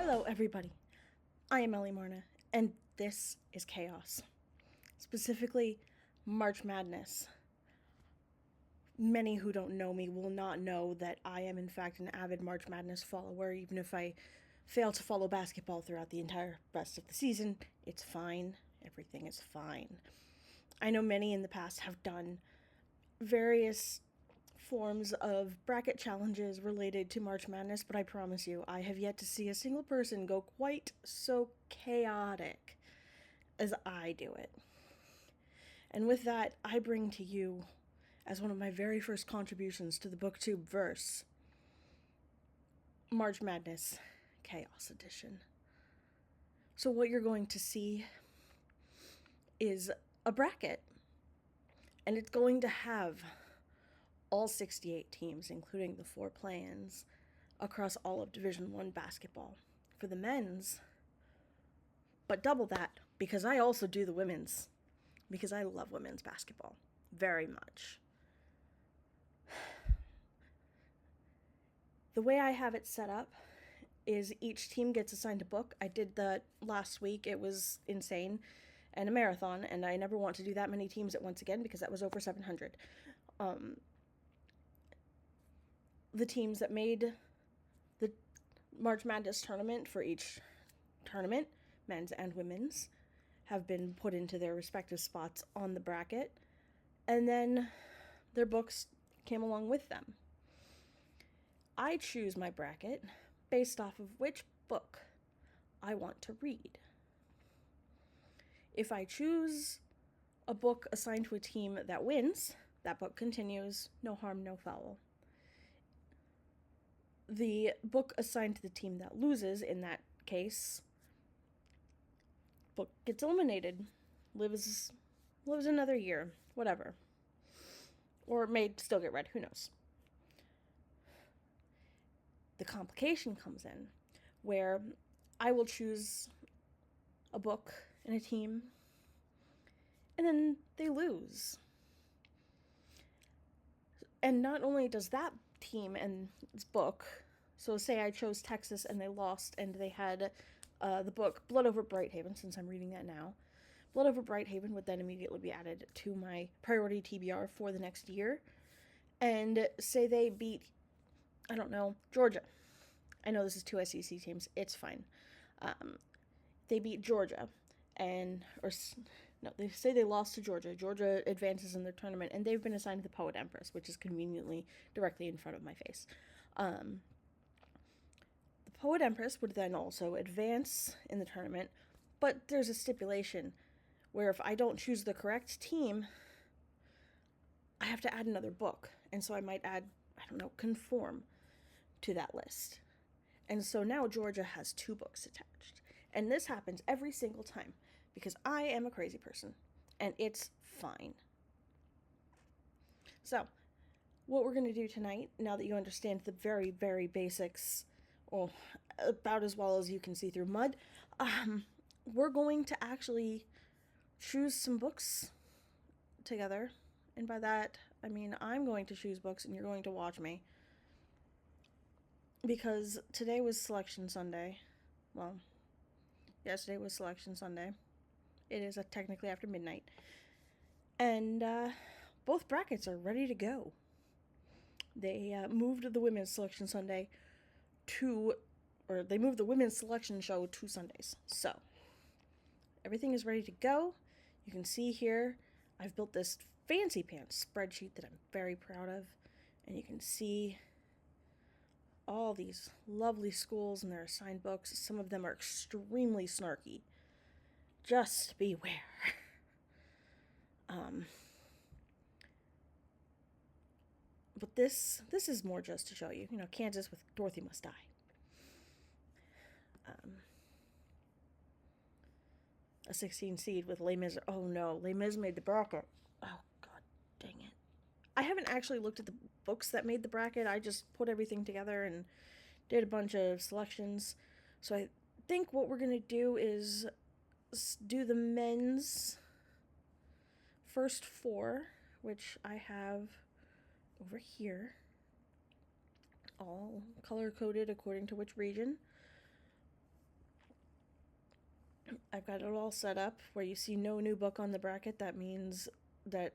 Hello, everybody. I am Ellie Marna, and this is Chaos. Specifically, March Madness. Many who don't know me will not know that I am, in fact, an avid March Madness follower. Even if I fail to follow basketball throughout the entire rest of the season, it's fine. Everything is fine. I know many in the past have done various forms of bracket challenges related to March Madness, but I promise you, I have yet to see a single person go quite so chaotic as I do it. And with that, I bring to you, as one of my very first contributions to the booktube verse, March Madness Chaos Edition. So what you're going to see is a bracket, and it's going to have all 68 teams, including the 4 play-ins, across all of Division I basketball for the men's, but double that because I also do the women's, because I love women's basketball very much. The way I have it set up is each team gets assigned a book. I did that last week. It was insane and a marathon, and I never want to do that many teams at once again because that was over 700. The teams that made the March Madness tournament for each tournament, men's and women's, have been put into their respective spots on the bracket, and then their books came along with them. I choose my bracket based off of which book I want to read. If I choose a book assigned to a team that wins, that book continues, no harm, no foul. The book assigned to the team that loses, in that case, book gets eliminated, lives another year, whatever. Or may still get read, who knows. The complication comes in, where I will choose a book and a team, and then they lose. And not only does that team and its book, so say I chose Texas and they lost and they had the book Blood Over Brighthaven, since I'm reading that now. Blood Over Brighthaven would then immediately be added to my priority TBR for the next year. And say they beat, I don't know, Georgia. I know this is 2 SEC teams. It's fine. They beat Georgia. They say they lost to Georgia. Georgia advances in their tournament, and they've been assigned to the Poet Empress, which is conveniently directly in front of my face. The Poet Empress would then also advance in the tournament, but there's a stipulation where if I don't choose the correct team, I have to add another book. And so I might add, Conform to that list. And so now Georgia has 2 books attached. And this happens every single time because I am a crazy person, and it's fine. So, what we're going to do tonight, now that you understand the very, very basics, well, about as well as you can see through mud, we're going to actually choose some books together. And by that, I mean I'm going to choose books and you're going to watch me. Because today was Selection Sunday. Well, yesterday was Selection Sunday. It is technically after midnight. And both brackets are ready to go. They moved the women's Selection Sunday they moved the women's selection show 2 Sundays. So, everything is ready to go. You can see here, I've built this fancy pants spreadsheet that I'm very proud of. And you can see all these lovely schools and their assigned books. Some of them are extremely snarky. Just beware. But this is more just to show you, Kansas with Dorothy Must Die. A 16 seed with Les Mis. Oh no, Les Mis made the bracket. Oh god dang it. I haven't actually looked at the books that made the bracket. I just put everything together and did a bunch of selections. So I think what we're going to do is do the men's first 4, which I have over here, all color-coded according to which region. I've got it all set up where you see no new book on the bracket. That means that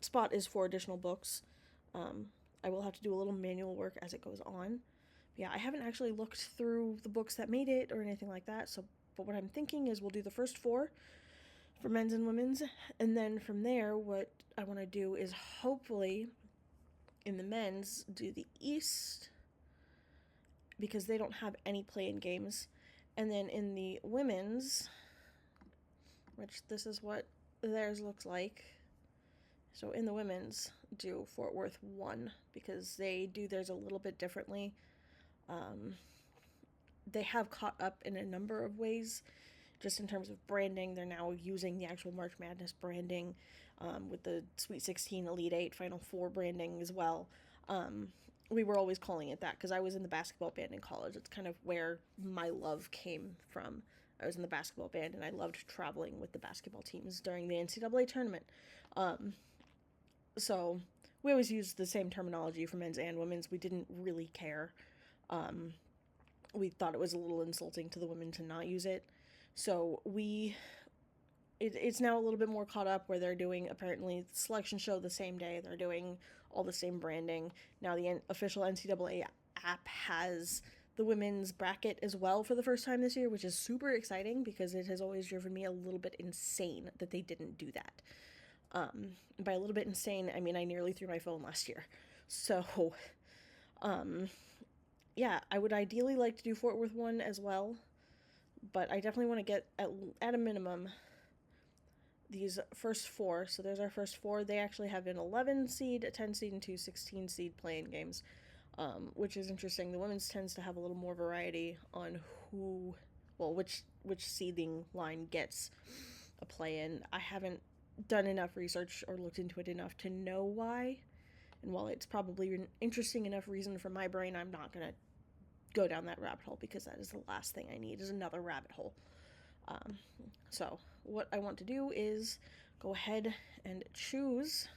spot is for additional books. I will have to do a little manual work as it goes on. But yeah, I haven't actually looked through the books that made it or anything like that. So, but what I'm thinking is we'll do the first 4 for men's and women's, and then from there, what I want to do is hopefully in the men's do the East, because they don't have any play-in games, and then in the women's, which this is what theirs looks like. So in the women's, do Fort Worth 1, because they do theirs a little bit differently. They have caught up in a number of ways, just in terms of branding. They're now using the actual March Madness branding, with the Sweet 16, Elite 8, Final Four branding as well. We were always calling it that because I was in the basketball band in college. It's kind of where my love came from. I was in the basketball band, and I loved traveling with the basketball teams during the NCAA tournament. So we always used the same terminology for men's and women's. We didn't really care. We thought it was a little insulting to the women to not use it. So it's now a little bit more caught up where they're doing, apparently, the selection show the same day. They're doing all the same branding. Now the official NCAA app has the women's bracket as well for the first time this year, which is super exciting because it has always driven me a little bit insane that they didn't do that. By a little bit insane, I mean I nearly threw my phone last year. So, yeah, I would ideally like to do Fort Worth 1 as well, but I definitely want to get at a minimum these first 4. So there's our first 4. They actually have an 11 seed, a 10 seed, and 2 16 seed play-in games, which is interesting. The women's tends to have a little more variety on which seeding line gets a play-in. I haven't done enough research or looked into it enough to know why. And while it's probably an interesting enough reason for my brain, I'm not going to go down that rabbit hole because that is the last thing I need is another rabbit hole. So what I want to do is go ahead and choose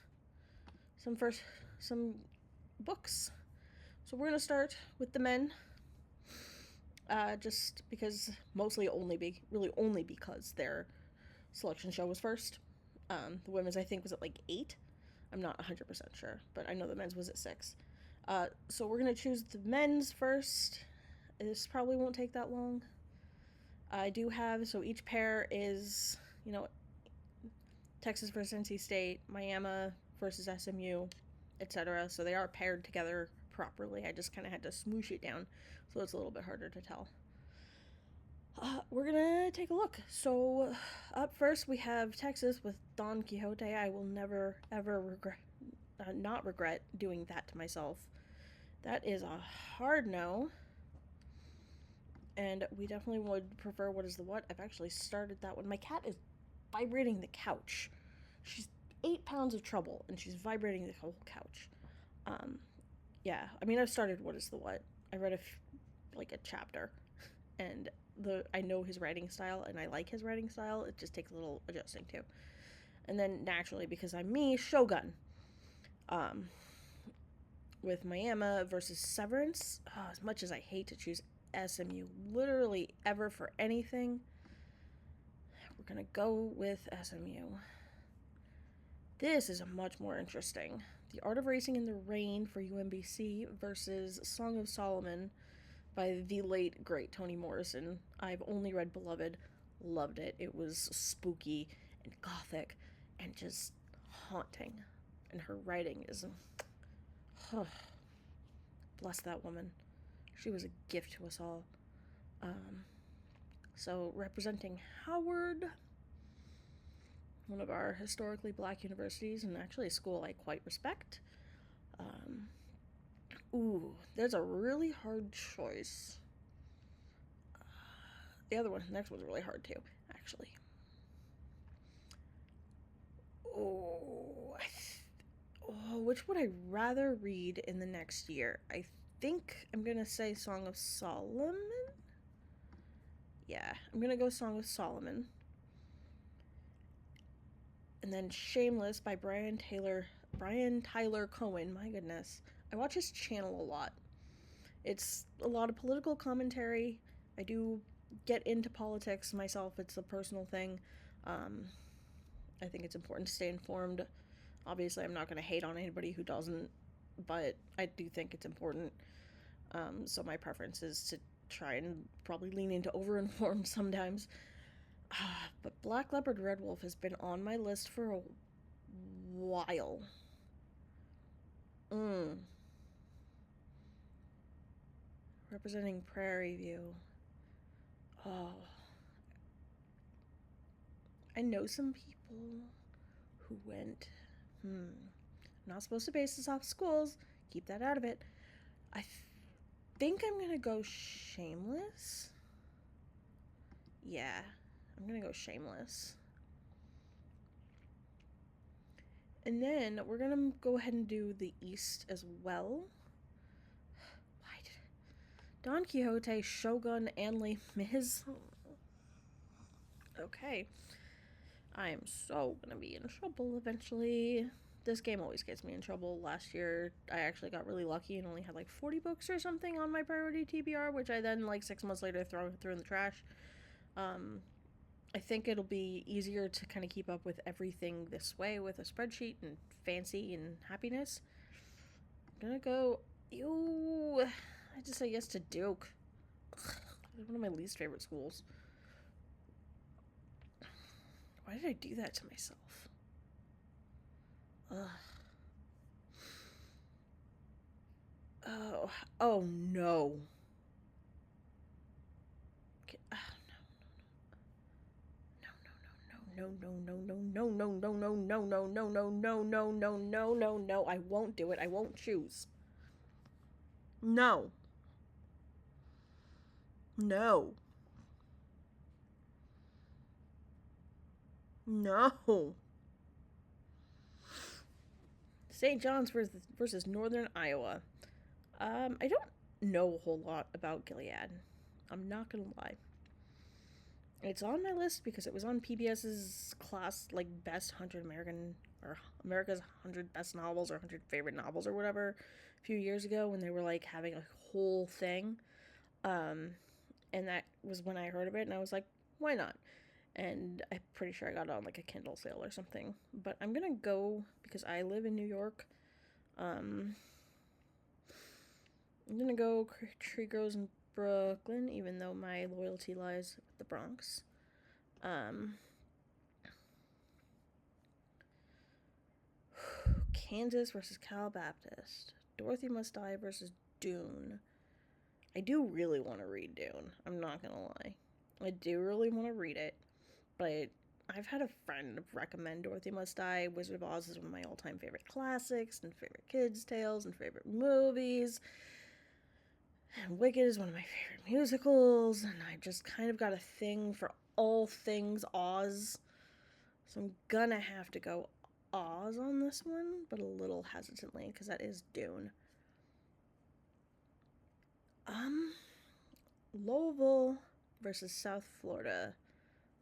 some books. So we're going to start with the men, just because only because their selection show was first. The women's, I think, was at like 8. I'm not 100% sure, but I know the men's was at 6. So we're going to choose the men's first. This probably won't take that long. I do have, so each pair is, Texas versus NC State, Miami versus SMU, etc. So they are paired together properly. I just kind of had to smoosh it down, so it's a little bit harder to tell. We're gonna take a look. So up first we have Texas with Don Quixote. I will never ever not regret doing that to myself. That is a hard no. And we definitely would prefer What is the What. I've actually started that one. My cat is vibrating the couch. She's 8 pounds of trouble, and she's vibrating the whole couch. Yeah, I mean, I've started What is the What. I read a chapter, and I know his writing style, and I like his writing style. It just takes a little adjusting to. And then naturally, because I'm me, Shogun. With Miami versus Severance. Oh, as much as I hate to choose SMU literally ever for anything, we're gonna go with SMU. This is a much more interesting. The Art of Racing in the Rain for UMBC versus Song of Solomon by the late, great Toni Morrison. I've only read Beloved, loved it. It was spooky and gothic and just haunting. And her writing is... bless that woman. She was a gift to us all. So representing Howard, one of our historically black universities, and actually a school I quite respect. There's a really hard choice. The next one's really hard too, actually. Which would I rather read in the next year? I think I'm gonna say Song of Solomon. Yeah, I'm gonna go Song of Solomon. And then Shameless by Brian Tyler Cohen. My goodness, I watch his channel a lot. It's a lot of political commentary. I do get into politics myself. It's a personal thing. I think it's important to stay informed. Obviously, I'm not going to hate on anybody who doesn't, but I do think it's important. So my preference is to try and probably lean into over-informed sometimes. But Black Leopard Red Wolf has been on my list for a while. Representing Prairie View. Oh. I know some people who went, not supposed to base this off schools. Keep that out of it. I think I'm gonna go Shameless. Yeah, I'm gonna go Shameless. And then we're gonna go ahead and do the East as well. Why did Don Quixote, Shogun, and Les Mis? Okay. I am so gonna be in trouble eventually. This game always gets me in trouble. Last year, I actually got really lucky and only had like 40 books or something on my priority TBR, which I then, like 6 months later, threw in the trash. I think it'll be easier to kind of keep up with everything this way with a spreadsheet and fancy and happiness. I'm gonna go. Ew. I just say yes to Duke. One of my least favorite schools. Why did I do that to myself? Ugh. Oh no. No, I won't do it. I won't choose. No. No. No. St. John's versus Northern Iowa. I don't know a whole lot about Gilead. I'm not gonna lie. It's on my list because it was on PBS's class, like, best 100 America's 100 best novels or 100 favorite novels or whatever a few years ago when they were, like, having a whole thing. And that was when I heard of it, and I was like, why not? And I'm pretty sure I got it on, like, a Kindle sale or something. But I'm gonna go, because I live in New York, I'm gonna go Tree Grows in Brooklyn, even though my loyalty lies with the Bronx. Kansas versus Cal Baptist. Dorothy Must Die versus Dune. I do really want to read Dune. I'm not gonna lie. I do really want to read it, but I've had a friend recommend Dorothy Must Die. Wizard of Oz is one of my all-time favorite classics and favorite kids' tales and favorite movies. And Wicked is one of my favorite musicals, and I just kind of got a thing for all things Oz. So I'm gonna have to go Oz on this one, but a little hesitantly, because that is Dune. Louisville versus South Florida.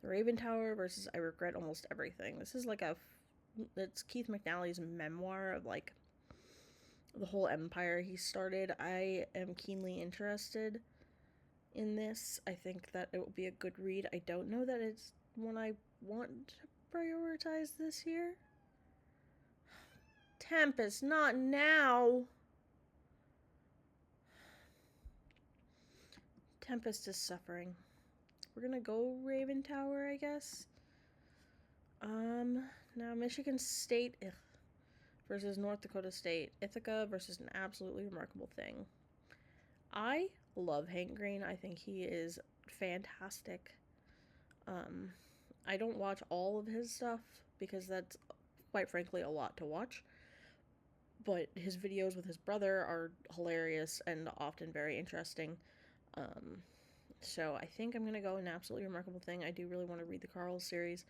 The Raven Tower versus I Regret Almost Everything. This is like it's Keith McNally's memoir of, like, the whole empire he started. I am keenly interested in this. I think that it will be a good read. I don't know that it's one I want to prioritize this year. Tempest, not now. Tempest is suffering. We're gonna go Raven Tower, I guess. Now Michigan State versus North Dakota State. Ithaca versus An Absolutely Remarkable Thing. I love Hank Green. I think he is fantastic. I don't watch all of his stuff because that's, quite frankly, a lot to watch. But his videos with his brother are hilarious and often very interesting. So I think I'm going to go An Absolutely Remarkable Thing. I do really want to read the Carl series.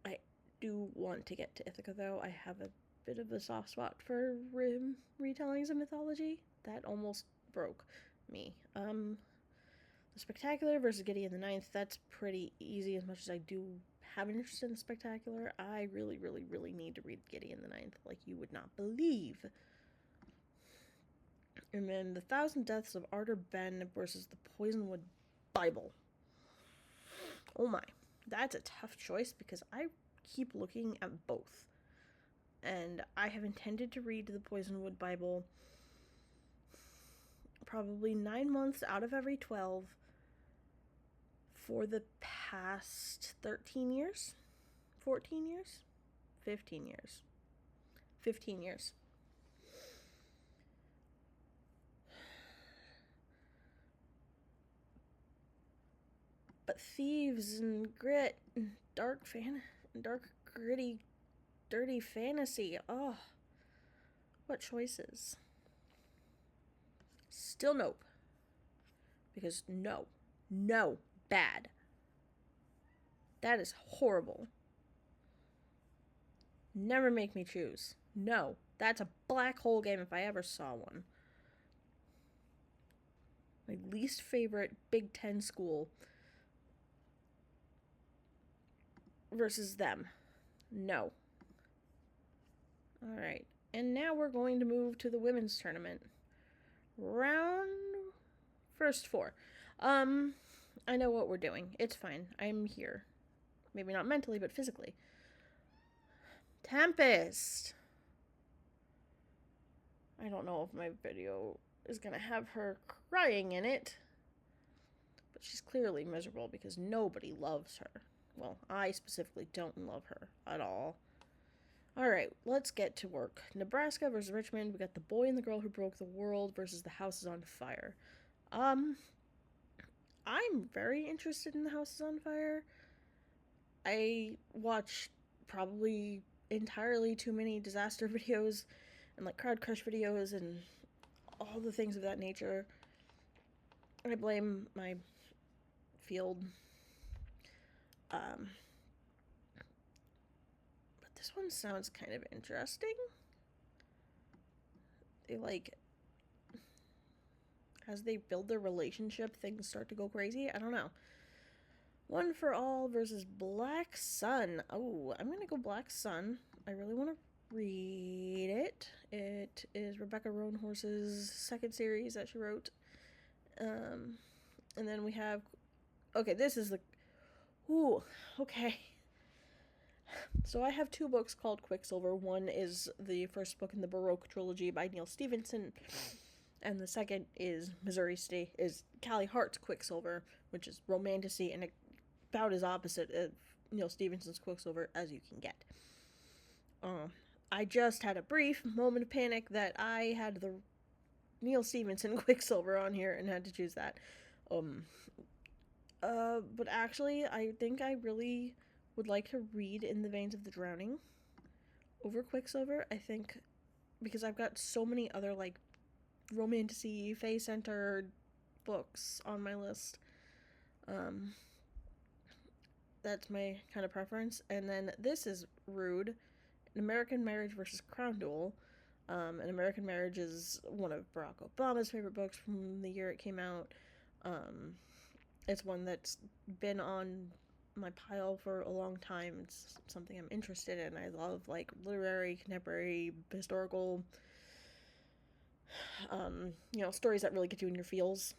I do want to get to Ithaca, though. I have a bit of a soft spot for retellings of mythology. That almost broke me. The Spectacular versus Gideon the Ninth. That's pretty easy, as much as I do have an interest in the Spectacular. I really, really, really need to read Gideon the Ninth, like you would not believe. And then The Thousand Deaths of Arthur Ben versus The Poisonwood Bible. Oh my, that's a tough choice because I keep looking at both. And I have intended to read the Poisonwood Bible probably 9 months out of every 12 for the past 13 years? 14 years? 15 years. 15 years. But thieves and grit and dark gritty, dirty fantasy. Oh, what choices? Still nope. Because no, bad. That is horrible. Never make me choose. No, that's a black hole game if I ever saw one. My least favorite Big Ten school versus them. No. Alright, and now we're going to move to the women's tournament. Round first 4. I know what we're doing. It's fine. I'm here. Maybe not mentally, but physically. Tempest. I don't know if my video is gonna have her crying in it. But she's clearly miserable because nobody loves her. Well, I specifically don't love her at all. Alright, let's get to work. Nebraska versus Richmond. We got The Boy and the Girl Who Broke the World versus The House is on Fire. I'm very interested in The House is on Fire. I watch probably entirely too many disaster videos and like crowd crush videos and all the things of that nature. I blame my field. But this one sounds kind of interesting. They like, as they build their relationship, things start to go crazy. I don't know. One for All versus Black Sun. Oh, I'm gonna go Black Sun. I really want to read it. It is Rebecca Roanhorse's second series that she wrote. And then we have, okay, this is the, ooh, okay. So I have 2 books called Quicksilver. One is the first book in the Baroque trilogy by Neil Stephenson, and the second is Missouri State, is Callie Hart's Quicksilver, which is romantasy and about as opposite of Neil Stephenson's Quicksilver as you can get. I just had a brief moment of panic that I had the Neil Stephenson Quicksilver on here and had to choose that. But actually, I think I really would like to read In the Veins of the Drowning over Quicksilver. I think because I've got so many other like romantasy, fae-centered books on my list. That's my kind of preference. And then this is Rude, An American Marriage versus Crown Duel. An American Marriage is one of Barack Obama's favorite books from the year it came out. It's one that's been on my pile for a long time. It's something I'm interested in. I love like literary, contemporary, historical, stories that really get you in your feels.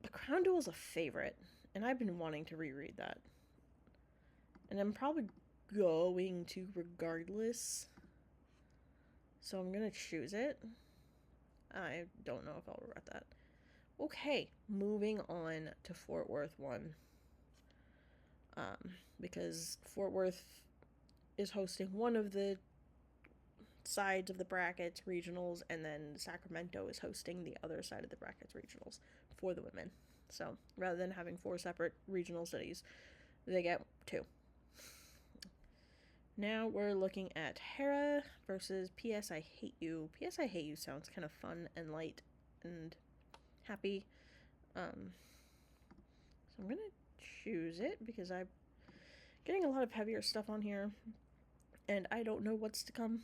The Crown Duel is a favorite, and I've been wanting to reread that. And I'm probably going to regardless. So I'm gonna choose it. I don't know if I'll regret that. Okay, moving on to Fort Worth 1. Because Fort Worth is hosting one of the sides of the brackets regionals, and then Sacramento is hosting the other side of the brackets regionals for the women. So rather than having 4 separate regional cities, they get 2. Now we're looking at Hera versus P.S. I Hate You. P.S. I Hate You sounds kind of fun and light and happy. So I'm going to choose it because I'm getting a lot of heavier stuff on here and I don't know what's to come.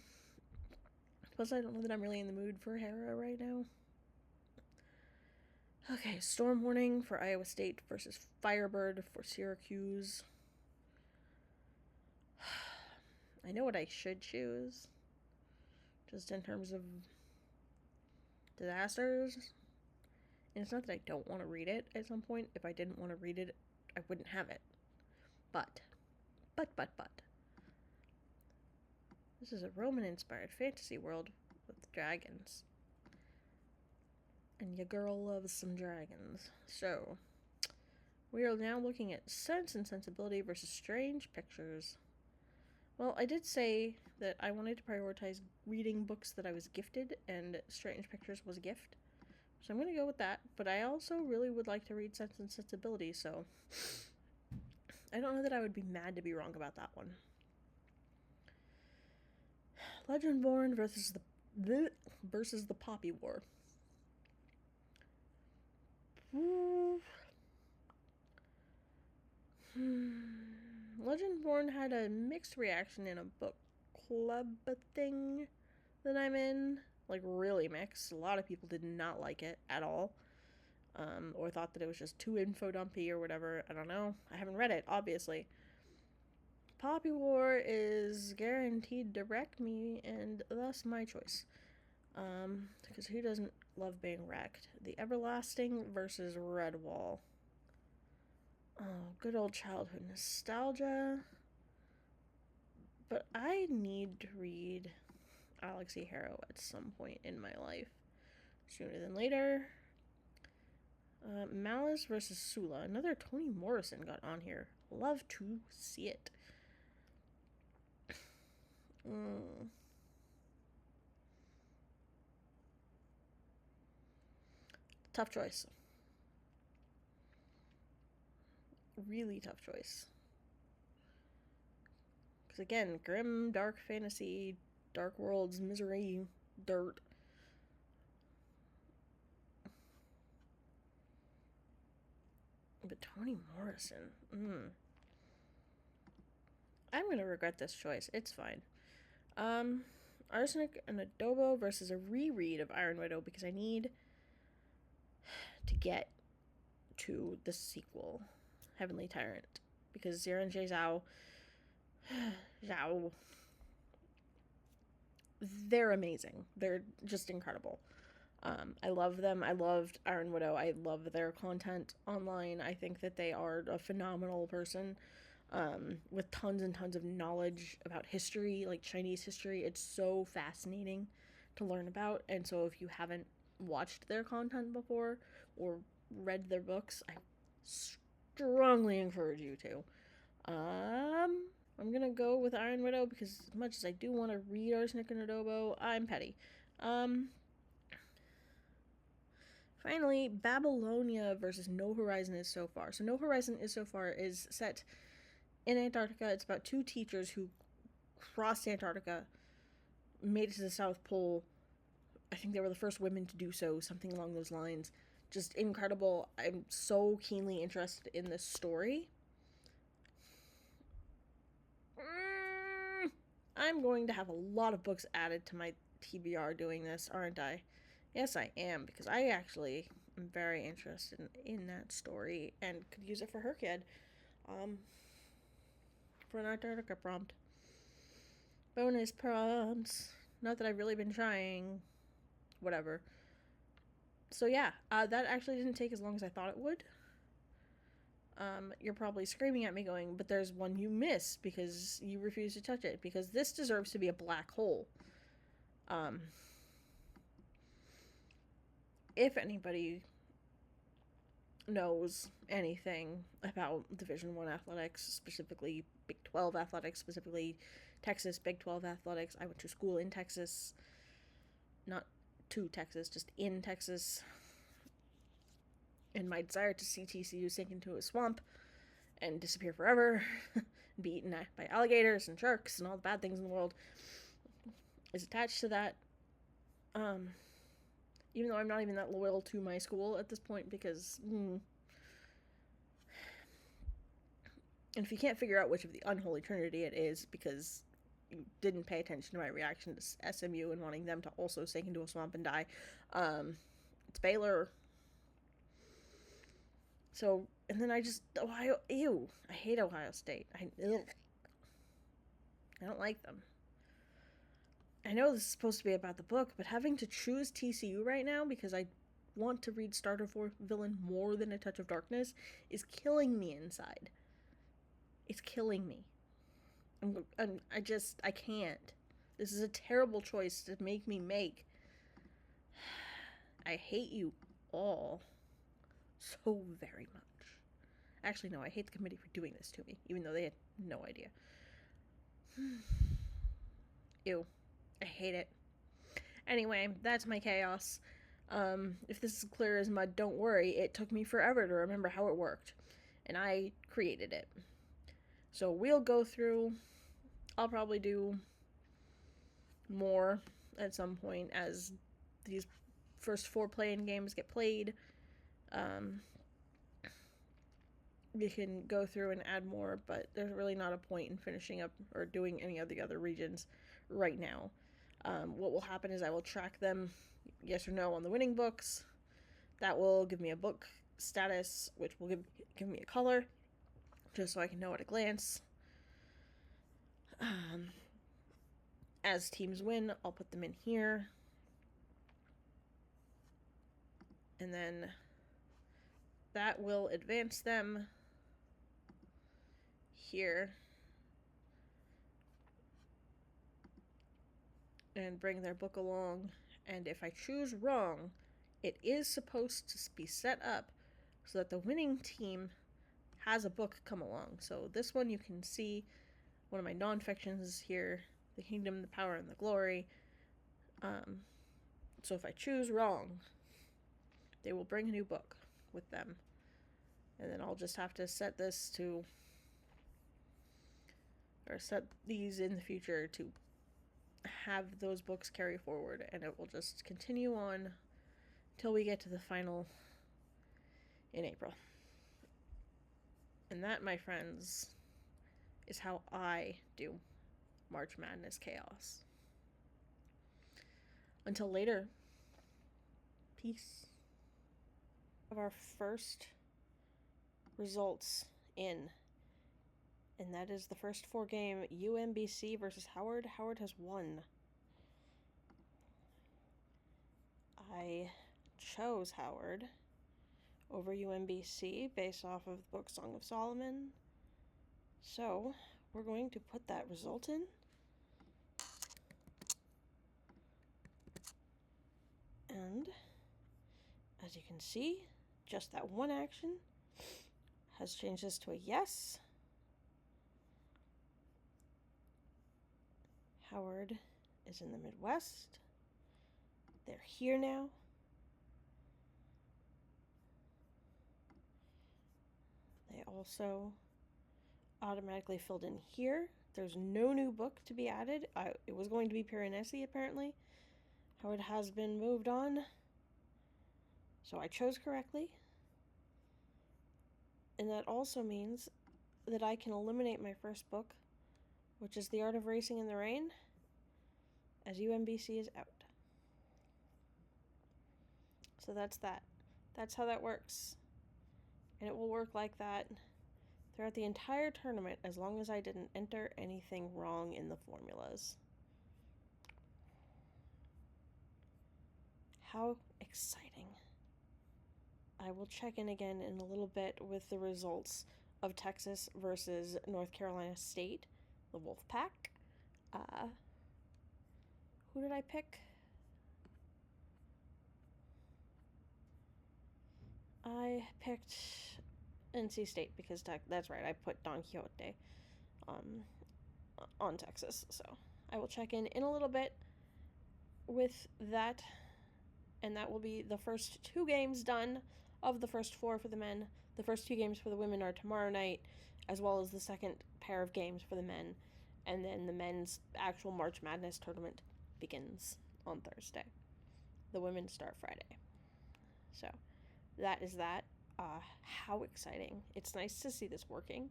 Plus, I don't know that I'm really in the mood for Hera right now. Okay, Storm Warning for Iowa State versus Firebird for Syracuse. I know what I should choose, just in terms of disasters. And it's not that I don't want to read it at some point. If I didn't want to read it, I wouldn't have it. But. This is a Roman-inspired fantasy world with dragons. And your girl loves some dragons. So, we are now looking at Sense and Sensibility versus Strange Pictures. Well, I did say that I wanted to prioritize reading books that I was gifted, and Strange Pictures was a gift. So I'm going to go with that, but I also really would like to read Sense and Sensibility, so I don't know that I would be mad to be wrong about that one. Legendborn versus the Poppy War. Legendborn had a mixed reaction in a book club thing that I'm in. Like, really mixed. A lot of people did not like it at all. Or thought that it was just too info dumpy or whatever. I don't know. I haven't read it, obviously. Poppy War is guaranteed to wreck me, and thus my choice. Because who doesn't love being wrecked? The Everlasting versus Redwall. Oh, good old childhood nostalgia. But I need to read Alexi Harrow at some point in my life. Sooner than later. Malice versus Sula. Another Toni Morrison got on here. Love to see it. Tough choice. Really tough choice. Because again, grim, dark fantasy, dark worlds, misery, dirt. But Toni Morrison. I'm going to regret this choice. It's fine. Arsenic and Adobo versus a reread of Iron Widow, because I need to get to the sequel, Heavenly Tyrant, because Xiranjie Zhao, they're amazing. They're just incredible. I love them. I loved Iron Widow. I love their content online. I think that they are a phenomenal person, with tons and tons of knowledge about history, like Chinese history. It's so fascinating to learn about. And so if you haven't watched their content before or read their books, I strongly encourage you to. I'm gonna go with Iron Widow because as much as I do want to read Arsenic and Adobo, I'm petty. Finally, Babylonia versus No Horizon Is So Far. So No Horizon Is So Far is set in Antarctica. It's about two teachers who crossed Antarctica, made it to the South Pole. I think they were the first women to do so, something along those lines. Just incredible. I'm so keenly interested in this story. I'm going to have a lot of books added to my TBR doing this, aren't I? Yes, I am, because I actually am very interested in that story and could use it for her kid. For an Antarctica prompt. Bonus prompts. Not that I've really been trying. Whatever. So yeah, that actually didn't take as long as I thought it would. You're probably screaming at me going, but there's one you miss because you refuse to touch it, because this deserves to be a black hole. If anybody knows anything about Division 1 athletics, specifically Big 12 athletics, specifically Texas Big 12 athletics, I went to school in Texas. Not to Texas, just in Texas. And my desire to see TCU sink into a swamp and disappear forever, be eaten by alligators and sharks and all the bad things in the world, is attached to that. Even though I'm not even that loyal to my school at this point, because and if you can't figure out which of the unholy trinity it is because you didn't pay attention to my reaction to SMU and wanting them to also sink into a swamp and die, it's Baylor. So, and then Ohio, ew, I hate Ohio State. I don't like them. I know this is supposed to be about the book, but having to choose TCU right now because I want to read Starter for Villain more than A Touch of Darkness is killing me inside. It's killing me. I can't. This is a terrible choice to make me make. I hate you all so very much. Actually, no, I hate the committee for doing this to me, even though they had no idea. Ew. I hate it. Anyway, that's my chaos. If this is clear as mud, don't worry. It took me forever to remember how it worked, and I created it. So we'll go through. I'll probably do more at some point as these first 4 play-in games get played. We can go through and add more, but there's really not a point in finishing up or doing any of the other regions right now. What will happen is I will track them, yes or no, on the winning books. That will give me a book status, which will give me a color, just so I can know at a glance. As teams win, I'll put them in here. And then that will advance them here and bring their book along. And if I choose wrong, it is supposed to be set up so that the winning team has a book come along. So this one you can see one of my non-fictions here, The Kingdom, the Power, and the Glory. So if I choose wrong, they will bring a new book with them. And then I'll just have to set this to, or set these in the future to have those books carry forward, and it will just continue on till we get to the final in April. And that, my friends, is how I do March Madness Chaos. Until later, peace. Of our first results in, and that is the first 4 game UMBC versus Howard. Howard has won. I chose Howard over UMBC based off of the book Song of Solomon. So we're going to put that result in. And as you can see, just that one action has changed this to a yes. Howard is in the Midwest. They're here now. They also automatically filled in here. There's no new book to be added. It was going to be Piranesi, apparently. Howard has been moved on. So I chose correctly. And that also means that I can eliminate my first book, which is The Art of Racing in the Rain, as UMBC is out. So that's that. That's how that works. And it will work like that throughout the entire tournament as long as I didn't enter anything wrong in the formulas. How exciting. I will check in again in a little bit with the results of Texas versus North Carolina State, the Wolfpack. Who did I pick? I picked NC State because that's right, I put Don Quixote on Texas. So I will check in a little bit with that, and that will be the first 2 games done of the first 4 for the men. The first 2 games for the women are tomorrow night, as well as the second pair of games for the men. And then the men's actual March Madness tournament begins on Thursday. The women start Friday. So that is that. How exciting. It's nice to see this working,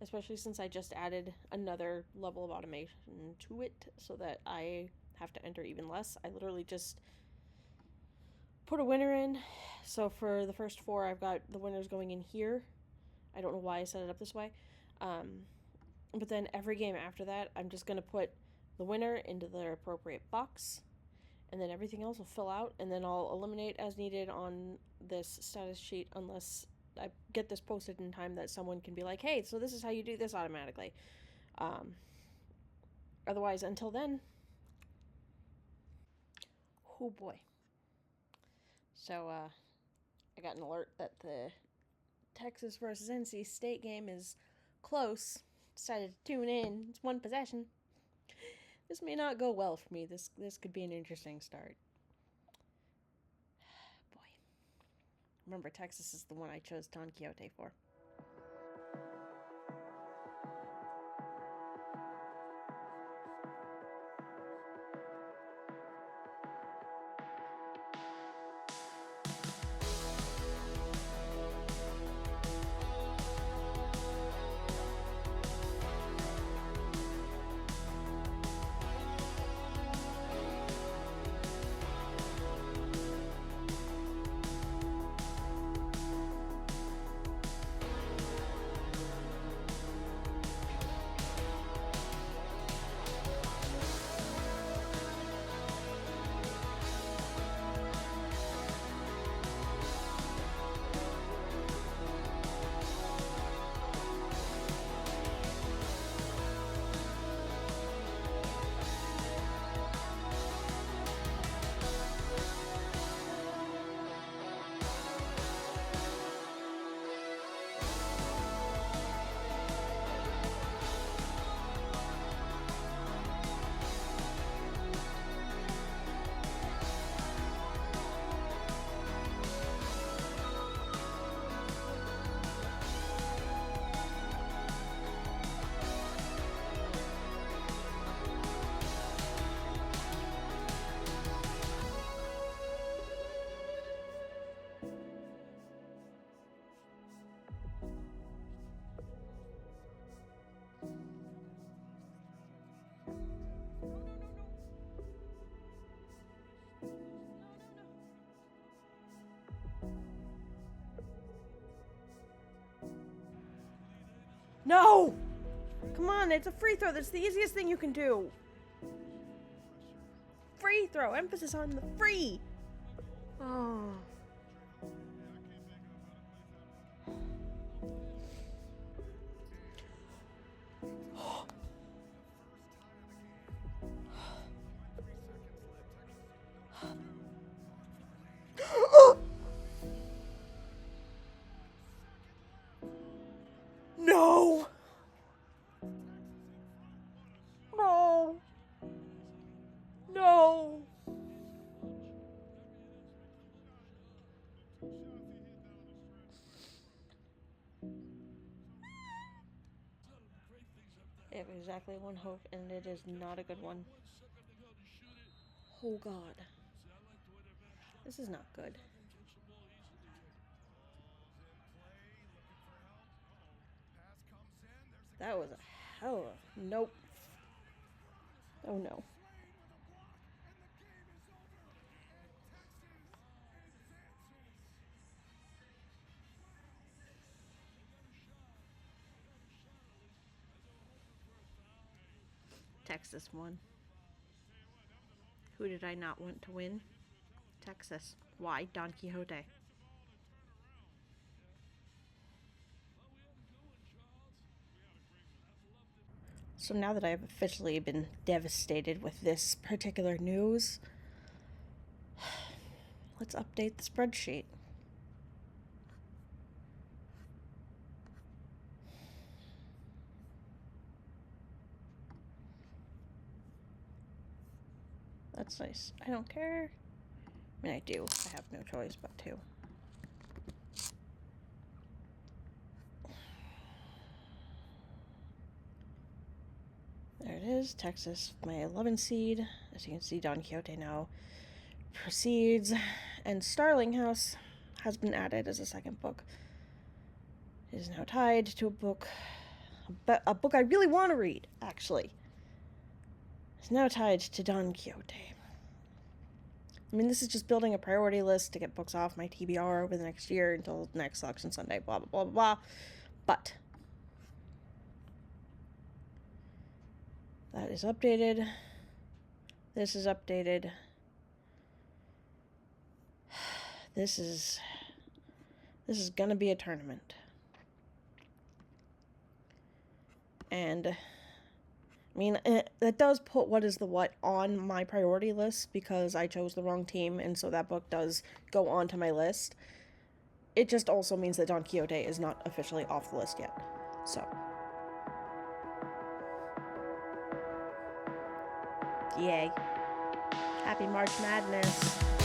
especially since I just added another level of automation to it so that I have to enter even less. I literally just put a winner in. So for the first 4, I've got the winners going in here. I don't know why I set it up this way. But then every game after that, I'm just going to put the winner into their appropriate box, and then everything else will fill out, and then I'll eliminate as needed on this status sheet unless I get this posted in time that someone can be like, hey, so this is how you do this automatically. Otherwise, until then, oh boy. So, I got an alert that the Texas versus NC State game is close. Decided to tune in. It's one possession. This may not go well for me. This could be an interesting start. Boy. Remember, Texas is the one I chose Don Quixote for. No! Come on, it's a free throw. That's the easiest thing you can do. Free throw. Emphasis on the free. Oh. No! No! No! I have exactly one hope, and it is not a good one. Oh God. This is not good. That was a hell of... Nope. Oh no. Texas won. Who did I not want to win? Texas. Why? Don Quixote. So now that I've officially been devastated with this particular news, let's update the spreadsheet. That's nice. I don't care. I mean, I do. I have no choice but to. There it is, Texas, my 11 seed. As you can see, Don Quixote now proceeds, and Starling House has been added as a second book. It is now tied to a book I really want to read, actually. It's now tied to Don Quixote. I mean, this is just building a priority list to get books off my TBR over the next year until next Selection Sunday, blah, blah, blah, blah. But that is updated. This is updated. This is gonna be a tournament. And I mean, it does put What is the What on my priority list because I chose the wrong team, and so that book does go onto my list. It just also means that Don Quixote is not officially off the list yet. So, yay. Happy March Madness.